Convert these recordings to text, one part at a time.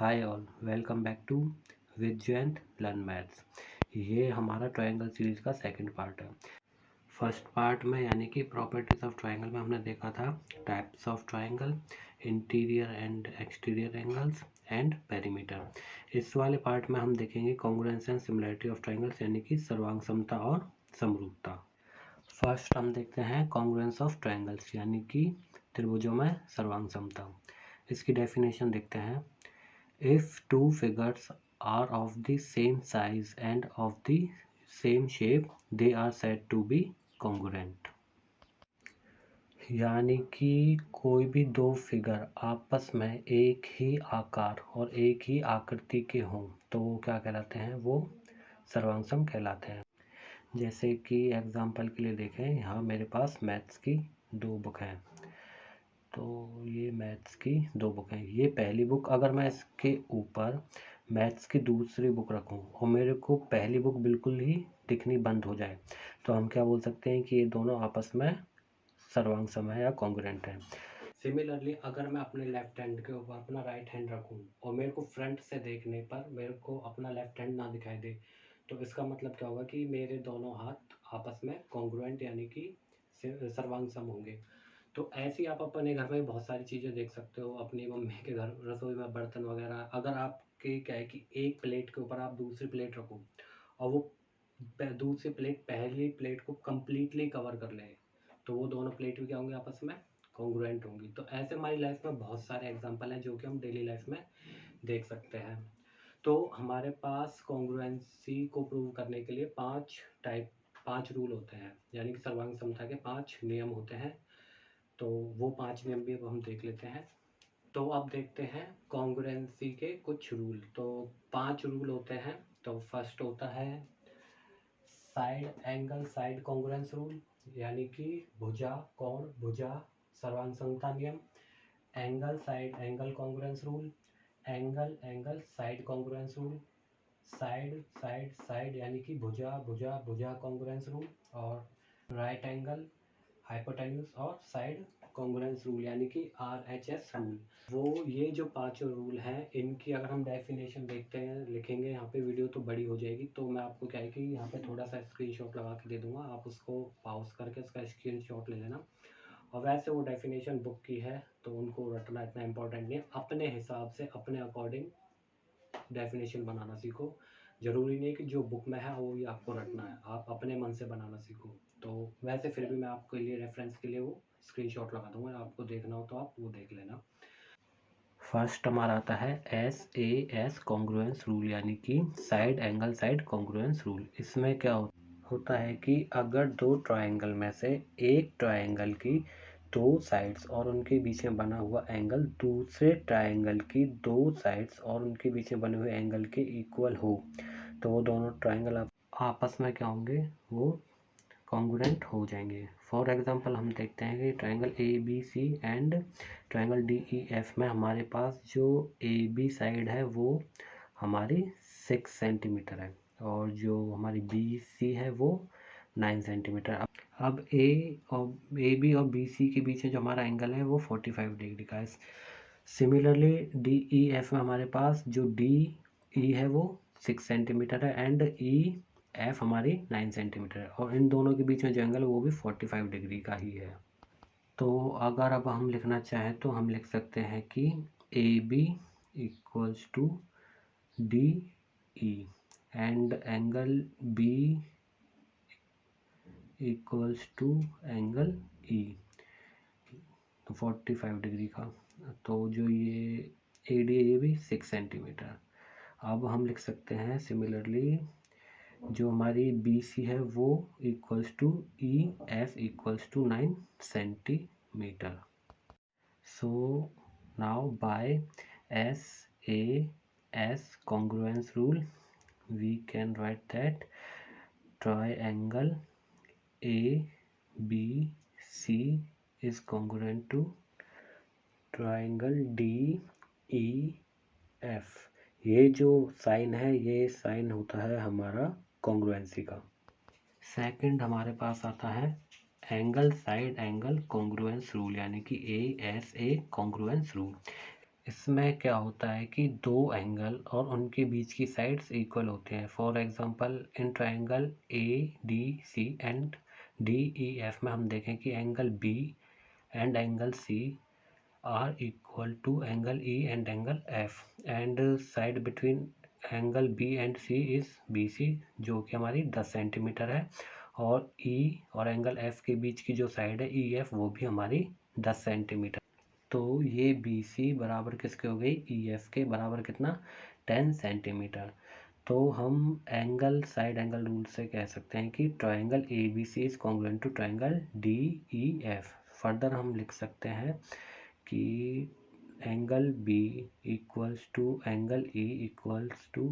Hi all, welcome back to with Jayant learn maths. ये हमारा triangle series का second part है। फर्स्ट पार्ट में यानी कि प्रॉपर्टीज ऑफ ट्रायंगल में हमने देखा था types of triangle, interior and exterior angles and perimeter. इस वाले पार्ट में हम देखेंगे congruence and similarity of triangles यानी कि सर्वांग समता और समरूपता। फर्स्ट हम देखते हैं कॉन्ग्रुएंस ऑफ ट्रायंगल्स यानी कि त्रिभुजों में सर्वांग समता। इसकी डेफिनेशन देखते हैं। If two figures are of the same size and of the same shape, they are said to be congruent. यानी कि कोई भी दो फिगर आपस में एक ही आकार और एक ही आकृति के हों तो वो क्या कहलाते हैं? वो सर्वांग कहलाते हैं। जैसे कि एग्जांपल के लिए देखें, यहाँ मेरे पास मैथ्स की दो बुक हैं। तो ये मैथ्स की दो बुक हैं। ये पहली बुक, अगर मैं इसके ऊपर मैथ्स की दूसरी बुक रखूं और मेरे को पहली बुक बिल्कुल ही दिखनी बंद हो जाए तो हम क्या बोल सकते हैं कि ये दोनों आपस में सर्वांग सम है या कॉन्ग्रुएंट है। सिमिलरली अगर मैं अपने लेफ्ट हैंड के ऊपर अपना राइट हैंड रखूं और मेरे को फ्रंट से देखने पर मेरे को अपना लेफ्ट हैंड ना दिखाई दे तो इसका मतलब क्या होगा कि मेरे दोनों हाथ आपस में कॉन्ग्रुएंट यानी कि सर्वांग सम होंगे। तो ऐसे ही आप अपने घर में बहुत सारी चीज़ें देख सकते हो। अपनी मम्मी के घर रसोई में बर्तन वगैरह, अगर आपके क्या है कि एक प्लेट के ऊपर आप दूसरी प्लेट रखो और वो दूसरी प्लेट पहली प्लेट को कम्प्लीटली कवर कर ले तो वो दोनों प्लेट भी क्या होंगे? आपस में कॉन्ग्रुएंट होंगी। तो ऐसे हमारी लाइफ में बहुत सारे एग्जाम्पल हैं जो कि हम डेली लाइफ में देख सकते हैं। तो हमारे पास कॉन्ग्रुएंसी को प्रूव करने के लिए पांच रूल होते हैं, यानी कि सर्वांग समता के 5 नियम होते हैं। तो वो 5 नियम भी अब हम देख लेते हैं। तो अब देखते हैं कॉन्ग्रुएंसी के कुछ रूल। तो 5 रूल होते हैं। तो फर्स्ट होता है side angle side congruence rule, यानी कि भुजा कोण भुजा सर्वांग समता नियम। Angle side angle congruence rule, angle angle side congruence rule, side side side यानी कि भुजा भुजा भुजा कॉन्ग्रुएंस रूल, और राइट एंगल हाइपोटेन्यूज और साइड कॉन्ग्रुएंस रूल यानी कि RHS रूल। वो ये जो 5 रूल हैं इनकी अगर हम डेफिनेशन देखते हैं लिखेंगे यहाँ पे, वीडियो तो बड़ी हो जाएगी तो मैं आपको क्या है कि यहाँ पे थोड़ा सा स्क्रीनशॉट लगा के दे दूंगा, आप उसको पॉज करके उसका स्क्रीनशॉट ले लेना। और वैसे वो डेफिनेशन बुक की है तो उनको रटना इतना इम्पोर्टेंट नहीं है। अपने हिसाब से अपने अकॉर्डिंग डेफिनेशन बनाना सीखो। ज़रूरी नहीं कि जो बुक में है वो ही आपको रटना है, आप अपने मन से बनाना सीखो। तो वैसे फिर भी मैं आपके लिए रेफरेंस के लिए वो स्क्रीनशॉट लगा दूंगा, आपको देखना हो तो आप वो देख लेना। फर्स्ट हमारा आता है SAS कॉन्ग्रुएंस रूल, यानी कि side angle side congruence rule. इसमें क्या होता है कि अगर दो ट्रायंगल में से एक ट्रायंगल की दो साइड्स और उनके बीच में बना हुआ एंगल दूसरे ट्रायंगल की दो साइड्स और उनके बीच में बने हुए एंगल के इक्वल हो तो वो दोनों ट्रायंगल आपस में क्या होंगे? वो कॉन्ग्रुएंट हो जाएंगे। फॉर एग्जांपल हम देखते हैं कि triangle ABC and triangle DEF में हमारे पास जो AB साइड है वो हमारी 6 सेंटीमीटर है और जो हमारी BC है वो 9 सेंटीमीटर। अब AB और BC के बीच में जो हमारा एंगल है वो 45 डिग्री का है। सिमिलरली DEF में हमारे पास जो DE है वो 6 सेंटीमीटर है एंड EF हमारी 9 सेंटीमीटर है और इन दोनों के बीच में जो एंगल है वो भी 45 डिग्री का ही है। तो अगर अब हम लिखना चाहें तो हम लिख सकते हैं कि AB equals to DE and angle B equals to angle E, तो 45 डिग्री का। तो जो ये AD है ये भी 6 सेंटीमीटर। अब हम लिख सकते हैं सिमिलरली जो हमारी BC है वो equals to EF equals to 9 centimetre. So now by SAS congruence rule we can write that triangle ABC is congruent to triangle DEF। ये जो साइन है ये साइन होता है हमारा कॉन्ग्रुएंसी का। सेकंड हमारे पास आता है angle side angle congruence rule, यानी कि ASA कॉन्ग्रुएंस रूल। इसमें क्या होता है कि दो एंगल और उनके बीच की साइड्स इक्वल होते हैं। For example in triangle A D C and D E F में हम देखें कि angle B and angle C are equal to angle E and angle F, and side between angle B and C is B C, जो कि हमारी 10 centimetre है, और ई और एंगल एफ के बीच की जो साइड है ई एफ, वो भी हमारी 10 सेंटीमीटर। तो ये बी सी बराबर किसके हो गई, ई एफ के बराबर कितना, 10 सेंटीमीटर। तो हम एंगल साइड एंगल रूल से कह सकते हैं कि triangle A B C is congruent to triangle D E F. Further हम लिख सकते हैं कि angle B equals to angle E equals to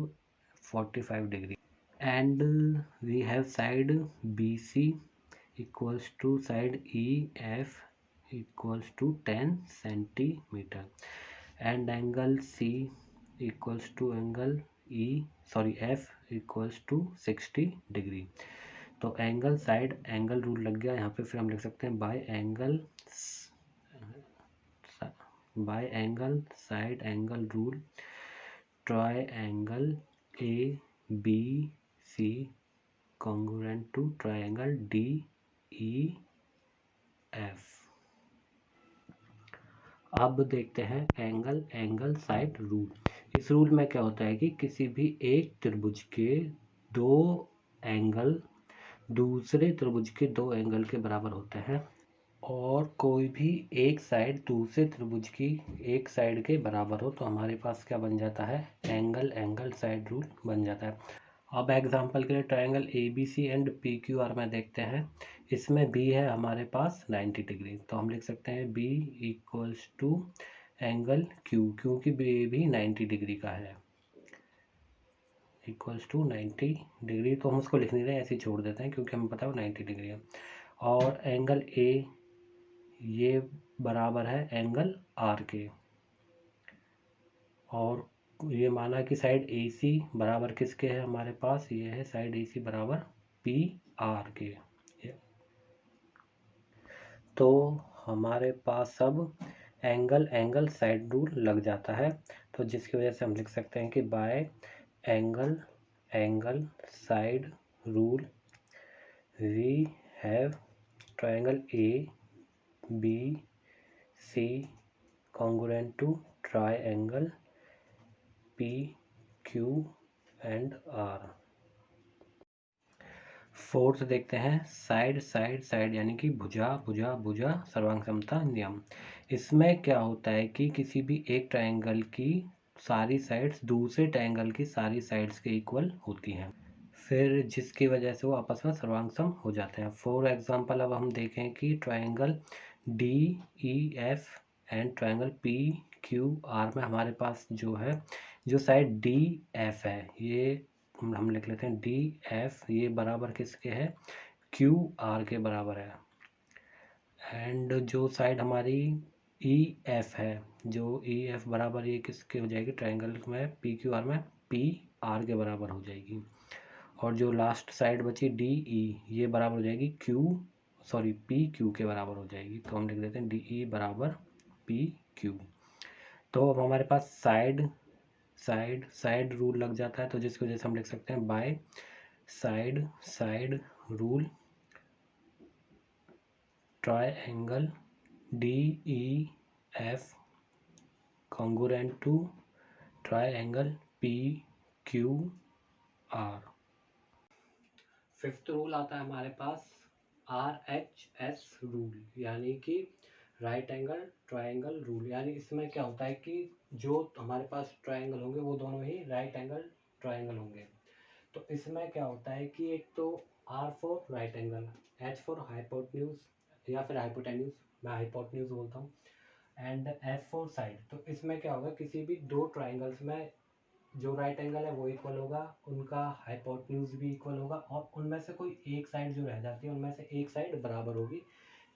45 degree, and we have side B C equals to side EF equals to 10 centimeter, and angle C equals to angle F equals to 60 degree. तो angle side angle rule लग गया यहाँ पे। फिर हम लिख सकते हैं by angle side angle rule triangle A B C congruent to triangle D E F। अब देखते हैं एंगल साइड रूल। इस रूल में क्या होता है कि किसी भी एक त्रिभुज के दो एंगल दूसरे त्रिभुज के दो एंगल के बराबर होते हैं, और कोई भी एक साइड दूसरे त्रिभुज की एक साइड के बराबर हो तो हमारे पास क्या बन जाता है, एंगल साइड रूल बन जाता है। अब एग्जांपल के लिए triangle A B C and P Q R में देखते हैं। इसमें बी है हमारे पास 90 डिग्री, तो हम लिख सकते हैं B equals to angle Q, क्योंकि बी भी 90 डिग्री का है, इक्वल्स टू 90 डिग्री। तो हम उसको लिख नहीं रहे, ऐसे ही छोड़ देते हैं क्योंकि हमें पता है वो 90 डिग्री है। और एंगल ए ये बराबर है एंगल आर के, और ये माना कि साइड ए सी बराबर किसके है हमारे पास, ये है साइड ए सी बराबर पी आर के। तो हमारे पास सब एंगल साइड रूल लग जाता है, तो जिसकी वजह से हम लिख सकते हैं कि by angle side rule we have triangle A B C congruent to triangle P Q and R. Fourth देखते हैं साइड यानी कि भुजा सर्वांग समता नियम। इसमें क्या होता है कि किसी भी एक ट्रायंगल की सारी साइड्स दूसरे ट्रायंगल की सारी साइड्स के इक्वल होती हैं, फिर जिसकी वजह से वो आपस में सर्वांग सम हो जाते हैं। फॉर एग्जांपल अब हम देखें कि triangle D E F and triangle P Q R में हमारे पास जो है, जो साइड डी एफ है, ये हम लिख लेते हैं डी एफ, ये बराबर किसके है, क्यू आर के बराबर है। एंड जो साइड हमारी ई एफ है, जो ई एफ बराबर ये किसके हो जाएगी, ट्रायंगल में पी क्यू आर में पी आर के बराबर हो जाएगी। और जो लास्ट साइड बची डी ई, ये बराबर हो जाएगी पी क्यू के बराबर हो जाएगी। तो हम लिख देते हैं डी ई बराबर पी क्यू। तो अब हमारे पास साइड रूल लग जाता है, तो जिसकी वजह से हम लिख सकते हैं by side rule triangle D E F congruent to triangle P Q R. Fifth rule आता है हमारे पास RHS रूल, यानी कि राइट एंगल ट्रायंगल रूल। यानी इसमें क्या होता है कि जो हमारे पास ट्रायंगल होंगे वो दोनों ही राइट एंगल ट्रायंगल होंगे। तो इसमें क्या होता है कि एक तो R for right angle, H for hypotenuse या फिर हाइपोटेन्यूज, मैं हाइपोटेन्यूज बोलता हूँ, एंड S फॉर साइड। तो इसमें क्या होगा, किसी भी दो ट्रायंगल्स में जो राइट एंगल है वो इक्वल होगा, उनका हाइपोटेन्यूज भी इक्वल होगा, और उनमें से कोई एक साइड जो रह जाती है उनमें से एक साइड बराबर होगी,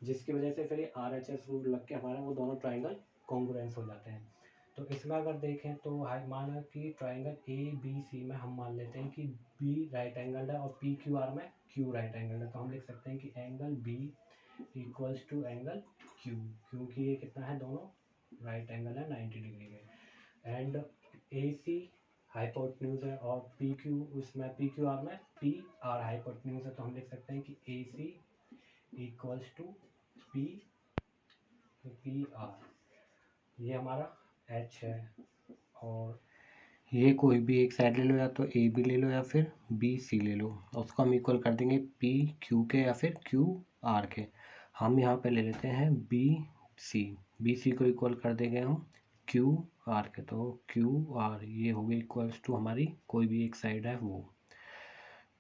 जिसकी वजह से फिर ये RHS रूल लग के हमारे वो दोनों ट्रायंगल कॉन्ग्रुएंस हो जाते हैं। तो इसमें अगर देखें तो माना कि ट्रायंगल ए बी सी में हम मान लेते हैं कि बी राइट एंगल है और पी क्यू आर में क्यू राइट एंगल है, तो हम लिख सकते हैं कि angle B equals to angle Q, क्योंकि ये कितना है, दोनों राइट एंगल है 90 डिग्री के। एंड ए सी हाइपोटेन्यूज है और पी क्यू उसमें पी क्यू आर में पी आर हाइपोटेन्यूज है, तो हम लिख सकते हैं कि ए सी इक्वल्स टू पी आर, ये हमारा एच है। और ये कोई भी एक साइड ले लो, या तो ए बी ले लो या फिर बी सी ले लो, उसको हम इक्वल कर देंगे पी क्यू के या फिर क्यू आर के। हम यहाँ पे ले लेते हैं बी सी को इक्वल कर देंगे हम क्यू आर के, तो क्यू आर ये हो गई इक्वल्स टू हमारी कोई भी एक साइड है वो।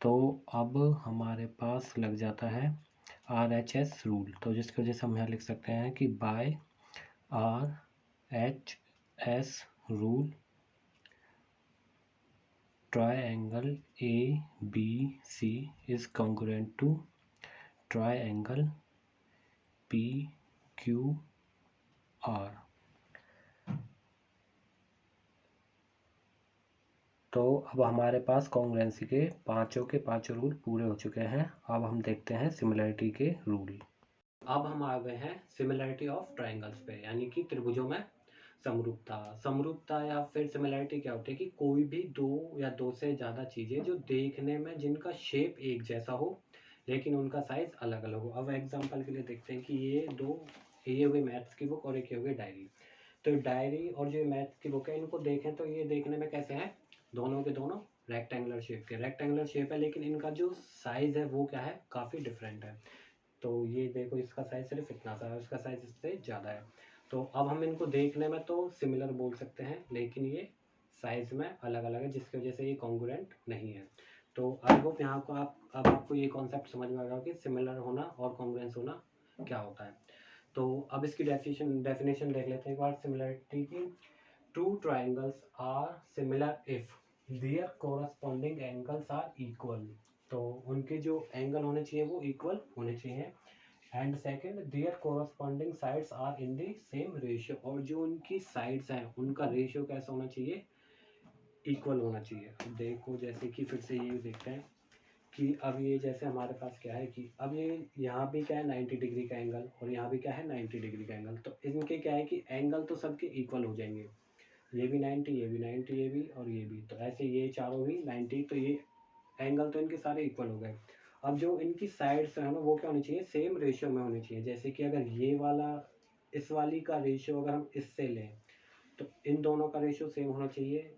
तो अब हमारे पास लग जाता है RHS रूल, तो जिसकी वजह से हम यहाँ लिख सकते हैं कि by RHS rule triangle ABC is congruent to triangle PQR। तो अब हमारे पास कॉन्ग्रुएंसी के पांचों रूल पूरे हो चुके हैं। अब हम देखते हैं सिमिलरिटी के रूल। अब हम आ गए हैं सिमिलरिटी ऑफ ट्राइंगल्स पे, यानी कि त्रिभुजों में समरूपता या फिर सिमिलरिटी क्या होती है कि कोई भी दो या दो से ज़्यादा चीज़ें जो देखने में जिनका शेप एक जैसा हो लेकिन उनका साइज अलग अलग हो। अब एग्जांपल के लिए देखते हैं कि ये हो गई मैथ्स की बुक और एक हो गई डायरी। तो डायरी और जो मैथ्स की बुक है इनको देखें तो ये देखने में कैसे हैं, दोनों के दोनों रेक्टेंगुलर शेप है, लेकिन इनका जो साइज है वो क्या है, काफ़ी डिफरेंट है। तो ये देखो इसका साइज सिर्फ इतना सा है, उसका साइज इससे ज़्यादा है। तो अब हम इनको देखने में तो सिमिलर बोल सकते हैं, लेकिन ये साइज में अलग अलग है, जिसकी वजह से ये कॉन्ग्रुएंट नहीं है। तो आई होप यहाँ को अब आपको ये कॉन्सेप्ट समझ में आ गया कि सिमिलर होना और कॉन्ग्रुएंस होना क्या होता है। तो अब इसकी डेफिनेशन देख लेते हैं एक बार सिमिलरिटी की। Two triangles are similar if their corresponding angles are equal. तो उनके जो एंगल होने चाहिए वो इक्वल होने चाहिए। And second their corresponding sides are in the same ratio, और जो उनकी साइड्स हैं उनका रेशियो कैसा होना चाहिए, इक्वल होना चाहिए। अब देखो जैसे कि फिर से ये देखते हैं कि अब ये जैसे हमारे पास क्या है कि अब ये यहाँ भी क्या है 90 डिग्री का एंगल और यहाँ भी क्या है 90 डिग्री का एंगल, तो इनके क्या है कि एंगल तो सबके इक्वल हो जाएंगे, ये भी 90 ये भी 90 ये भी और ये भी, तो ऐसे ये चारों भी 90, तो ये एंगल तो इनके सारे इक्वल हो गए। अब जो इनकी साइड्स है ना वो क्या होनी चाहिए, सेम रेशियो में होनी चाहिए। जैसे कि अगर ये वाला इस वाली का रेशियो अगर हम इससे लें तो इन दोनों का रेशियो सेम होना चाहिए,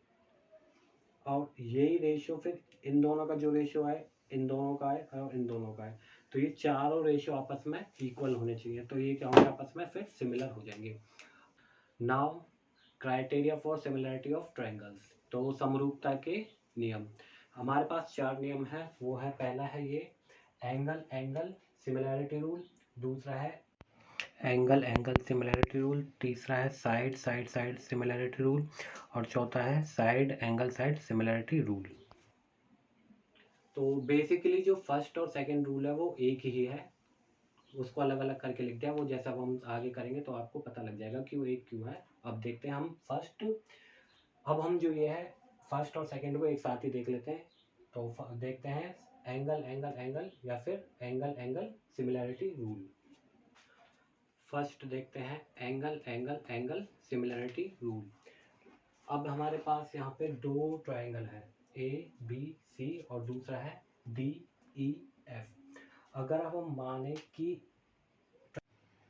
और यही रेशियो फिर इन दोनों का जो रेशियो है इन दोनों का है और इन दोनों का है, तो ये चारों रेशियो आपस में इक्वल होने चाहिए, तो ये क्या होंगे आपस में फिर सिमिलर हो जाएंगे। Now criteria for similarity of triangles, तो समरूपता के नियम हमारे पास 4 नियम है। वो है, पहला है ये एंगल सिमिलरिटी रूल, दूसरा है एंगल सिमिलरिटी रूल, तीसरा है साइड सिमिलरिटी रूल, और चौथा है साइड सिमिलरिटी रूल। तो बेसिकली जो फर्स्ट और सेकंड रूल है वो एक ही है, उसको अलग अलग करके लिख दिया, वो जैसा हम आगे करेंगे तो आपको पता लग जाएगा कि वो एक क्यों है। अब देखते हैं हम अब हम जो ये है फर्स्ट और सेकंड को एक साथ ही देख लेते हैं। तो देखते हैं एंगल या फिर एंगल सिमिलरिटी रूल। फर्स्ट देखते हैं एंगल सिमिलरिटी रूल। अब हमारे पास यहाँ पे दो ट्रायंगल है ABC और दूसरा है DEF। अगर अब हम माने कि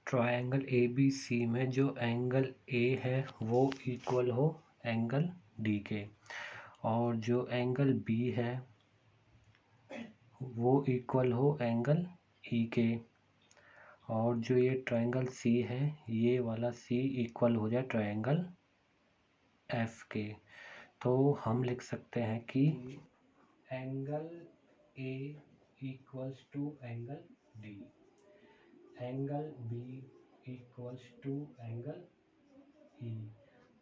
ट्रायंगल ABC में जो एंगल A है वो इक्वल हो एंगल D के, और जो एंगल B है वो इक्वल हो एंगल E के, और जो ये ट्रायंगल C है ये वाला C इक्वल हो जाए ट्रायंगल F के। तो हम लिख सकते हैं कि angle A equals to angle D, angle B equals to angle E,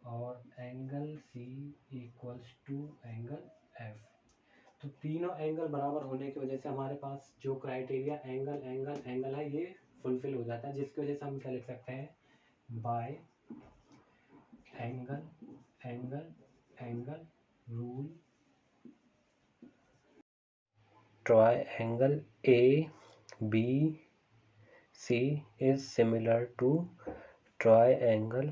और angle C equals to angle F। तो तीनों एंगल बराबर होने की वजह से हमारे पास जो क्राइटेरिया एंगल है ये फुलफिल हो जाता है, जिसकी वजह से हम क्या लिख सकते हैं, by angle rule triangle ABC is similar to triangle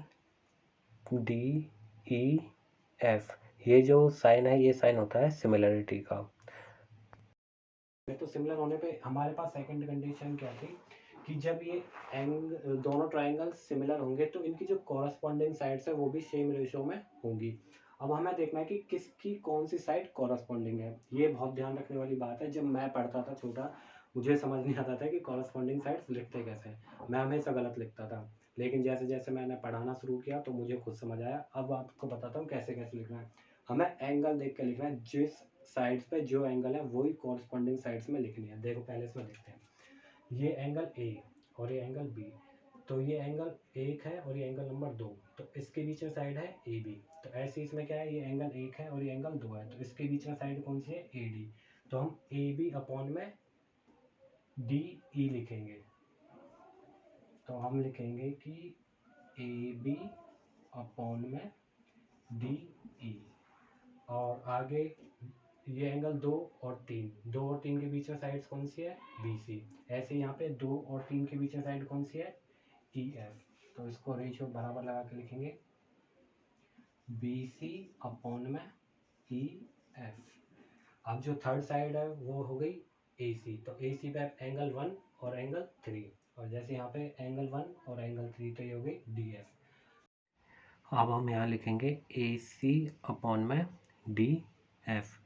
DEF, ये जो साइन है ये साइन होता है सिमिलरिटी का। तो सिमिलर होने पे हमारे पास सेकंड कंडीशन क्या थी कि जब ये दोनों ट्राइंगल सिमिलर होंगे तो इनकी जो कॉरस्पॉन्डिंग साइड्स है वो भी सेम रेशियो में होंगी। अब हमें देखना है कि किसकी कौन सी साइड कॉरस्पॉन्डिंग है। ये बहुत ध्यान रखने वाली बात है। जब मैं पढ़ता था छोटा, मुझे समझ नहीं आता था कि कॉरस्पॉन्डिंग साइड्स लिखते कैसे हैं। मैं हमेशा गलत लिखता था, लेकिन जैसे जैसे मैंने पढ़ाना शुरू किया तो मुझे खुद समझ आया। अब आपको बताता हूँ कैसे कैसे लिखना है। हमें एंगल देख के लिखना है, जिस साइड्स पे जो एंगल है वही कॉरस्पॉन्डिंग साइड्स में लिखनी है। देखो पहले इसमें देखते हैं, ये एंगल ए और ये एंगल बी, तो ये एंगल 1 है और ये एंगल नंबर 2, तो इसके बीच में साइड है ए बी। तो ऐसे इसमें क्या है, ये एंगल 1 है और ये एंगल 2 है, तो इसके बीच में साइड कौन सी है, ए डी। तो हम ए बी अपॉन में डी ई लिखेंगे। तो हम लिखेंगे कि ए बी अपॉन में डी ई। और आगे ये एंगल 2 और 3, 2 और 3 के बीच में साइड्स कौन सी है, बी सी। ऐसे यहाँ पे 2 और 3 के बीच में साइड कौन सी है, ई एफ। तो इसको रेशियो बराबर लगा के लिखेंगे बी सी अपॉन में ई एफ। अब जो थर्ड साइड है वो हो गई ए सी, तो ए सी पे एंगल 1 और एंगल 3, और जैसे यहाँ पे एंगल 1 और एंगल 3, तो ये हो गई डी एफ। अब हम यहाँ लिखेंगे ए सी अपॉन में डी एफ।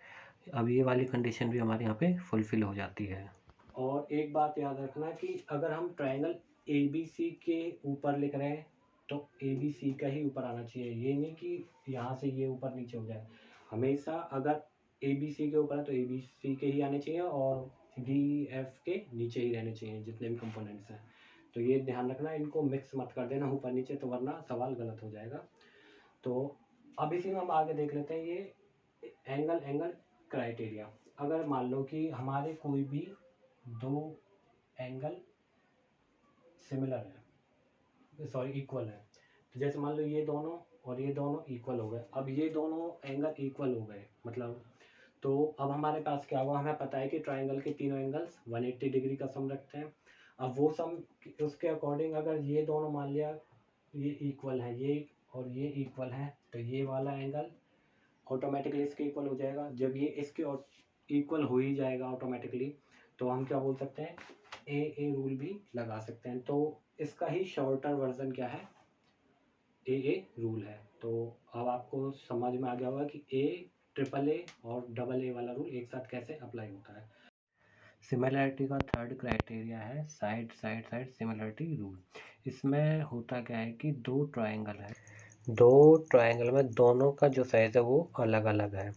अब ये वाली कंडीशन भी हमारे यहाँ पे फुलफिल हो जाती है। और एक बात याद रखना कि अगर हम ट्रायंगल ए बी सी के ऊपर लिख रहे हैं तो ए बी सी का ही ऊपर आना चाहिए। ये नहीं कि यहाँ से ये ऊपर नीचे हो जाए। हमेशा अगर ए बी सी के ऊपर है तो ए बी सी के ही आने चाहिए और डी एफ के नीचे ही रहने चाहिए जितने भी कंपोनेंट्स हैं। तो ये ध्यान रखना, इनको मिक्स मत कर देना ऊपर नीचे, तो वरना सवाल गलत हो जाएगा। तो अब इसी में हम आगे देख लेते हैं ये एंगल क्राइटेरिया। अगर मान लो कि हमारे कोई भी दो एंगल सिमिलर है, सॉरी इक्वल है, तो जैसे मान लो ये दोनों और ये दोनों इक्वल हो गए। अब ये दोनों एंगल इक्वल हो गए मतलब, तो अब हमारे पास क्या हुआ, हमें पता है कि ट्राइंगल के तीनों एंगल्स 180 डिग्री का सम रखते हैं। अब वो सम उसके अकॉर्डिंग अगर ये दोनों मान लिया ये इक्वल है, ये और ये इक्वल है, तो ये वाला एंगल ऑटोमेटिकली इसके इक्वल हो जाएगा। जब ये इसके इक्वल हो ही जाएगा ऑटोमेटिकली, तो हम क्या बोल सकते हैं, ए रूल भी लगा सकते हैं। तो इसका ही शॉर्टर वर्जन क्या है, ए रूल है। तो अब आपको समझ में आ गया होगा कि ए, ट्रिपल ए और डबल ए वाला रूल एक साथ कैसे अप्लाई होता है। सिमिलरिटी का थर्ड क्राइटेरिया है side side side similarity rule. इसमें होता क्या है कि दो ट्रायंगल है, दो ट्रायंगल में दोनों का जो साइज है वो अलग अलग है,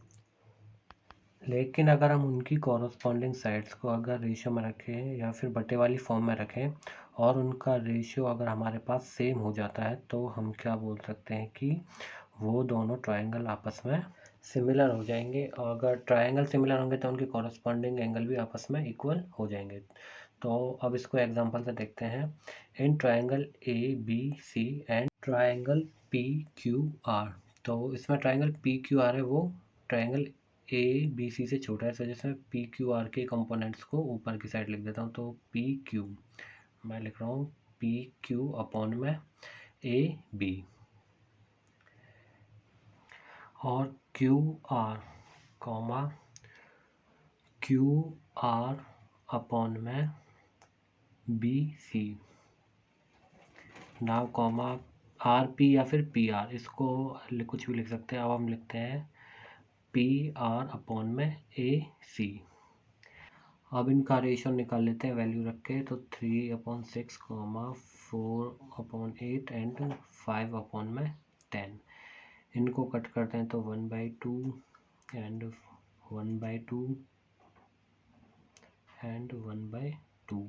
लेकिन अगर हम उनकी कॉरस्पॉन्डिंग साइड्स को अगर रेशियो में रखें या फिर बटे वाली फॉर्म में रखें और उनका रेशियो अगर हमारे पास सेम हो जाता है तो हम क्या बोल सकते हैं कि वो दोनों ट्रायंगल आपस में सिमिलर हो जाएंगे। और अगर ट्रायंगल सिमिलर होंगे तो उनके कॉरस्पॉन्डिंग एंगल भी आपस में इक्वल हो जाएंगे। तो अब इसको एग्जांपल से देखते हैं। In triangle A B C and triangle P Q R, तो इसमें ट्रायंगल पी क्यू आर है वो ट्रायंगल ए बी सी से छोटा है, इस वजह से मैं पी क्यू आर के कंपोनेंट्स को ऊपर की साइड लिख देता हूँ। तो पी क्यू मैं लिख रहा हूँ पी क्यू अपॉन में ए बी, और Q R comma Q R upon में B C, now comma R P या फिर पी आर, इसको कुछ भी लिख सकते हैं। अब हम लिखते हैं पी आर अपॉन में ए सी। अब इनका रेशियो निकाल लेते हैं वैल्यू रख के। तो 3/6 4/8 एंड 5/10। इनको कट करते हैं तो 1/2 एंड 1/2 एंड 1/2।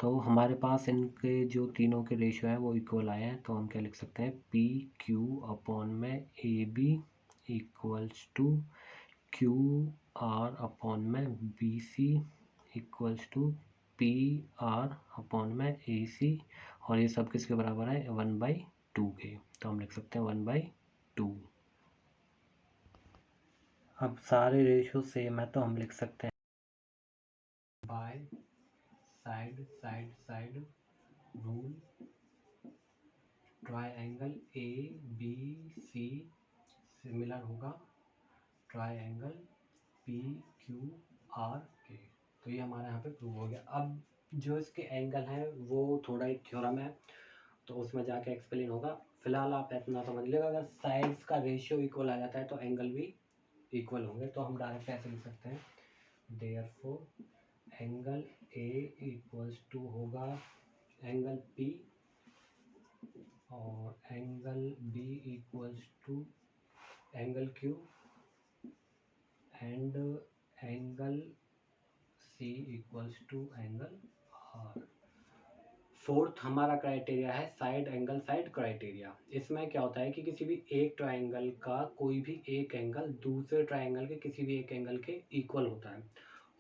तो हमारे पास इनके जो तीनों के रेशियो हैं वो इक्वल आए हैं। तो हम क्या लिख सकते हैं, पी क्यू अपॉन में A B equals to Q R upon में B C equals to P R upon में ए सी, और ये सब किसके बराबर है, 1/2 के। तो हम लिख सकते हैं 1/2। अब सारे रेशियो सेम है तो हम लिख सकते हैं by side side side rule triangle A B C similar होगा ट्राइंगल पी क्यू आर के। तो ये हमारे यहाँ पे प्रूव हो गया। अब जो इसके एंगल हैं वो थोड़ा एक थ्योरम है तो उसमें जाके एक्सप्लेन होगा। फिलहाल आप इतना समझ लीजिएगा, अगर साइड्स का रेशियो इक्वल आ जाता है तो एंगल भी इक्वल होंगे। तो हम डायरेक्ट ऐसे लिख सकते हैं, therefore angle A equals to होगा एंगल पी और angle B equals to angle Q and angle C equals to angle R. Fourth हमारा क्राइटेरिया है साइड एंगल साइड क्राइटेरिया। इसमें क्या होता है कि किसी भी एक ट्राइंगल का कोई भी एक एंगल दूसरे ट्राइंगल के किसी भी एक एंगल के इक्वल होता है,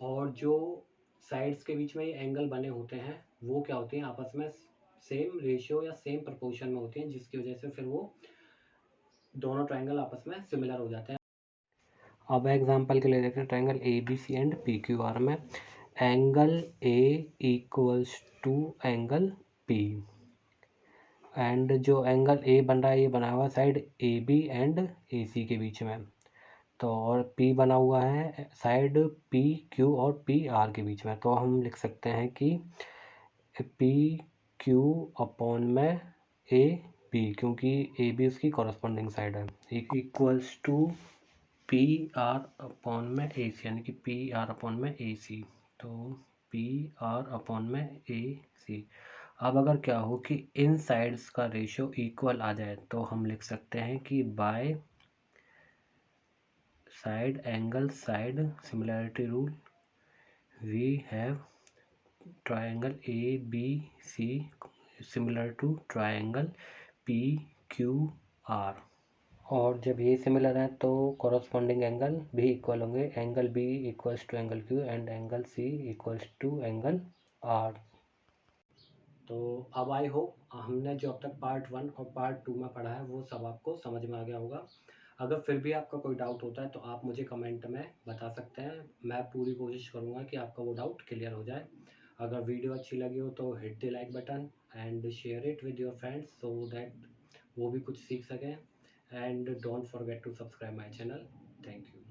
और जो साइड्स के बीच में ये एंगल बने होते हैं वो क्या होते हैं, आपस में सेम रेशियो या सेम प्रोपोर्शन में होते हैं, जिसकी वजह से फिर वो दोनों ट्राइंगल आपस में सिमिलर हो जाते हैं। अब एग्जांपल के लिए देखते हैं triangle A B C and P Q R में angle A equals to angle P and जो एंगल ए बन रहा है ये बना हुआ side A B and A C के बीच में, तो और पी बना हुआ है साइड पी क्यू और पी आर के बीच में। तो हम लिख सकते हैं कि पी क्यू अपॉन में ए बी, क्योंकि ए बी उसकी कॉरस्पॉन्डिंग साइड है, equals to P R upon में ए सी, यानी कि पी आर अपॉन में ए सी। तो पी आर अपॉन में ए सी। अब अगर क्या हो कि इन साइड्स का रेशियो इक्वल आ जाए तो हम लिख सकते हैं कि by side angle side similarity rule we have triangle A B C similar to triangle P Q R. और जब ये सिमिलर है तो कॉरस्पॉन्डिंग एंगल भी इक्वल होंगे, angle B equals to angle Q and angle C equals to angle R. तो अब I hope हमने जो अब तक पार्ट 1 और पार्ट 2 में पढ़ा है वो सब आपको समझ में आ गया होगा। अगर फिर भी आपका कोई डाउट होता है तो आप मुझे कमेंट में बता सकते हैं, मैं पूरी कोशिश करूँगा कि आपका वो डाउट क्लियर हो जाए। अगर वीडियो अच्छी लगी हो तो hit the like button and share it with your friends so that वो भी कुछ सीख सकें, and don't forget to subscribe my channel. Thank you.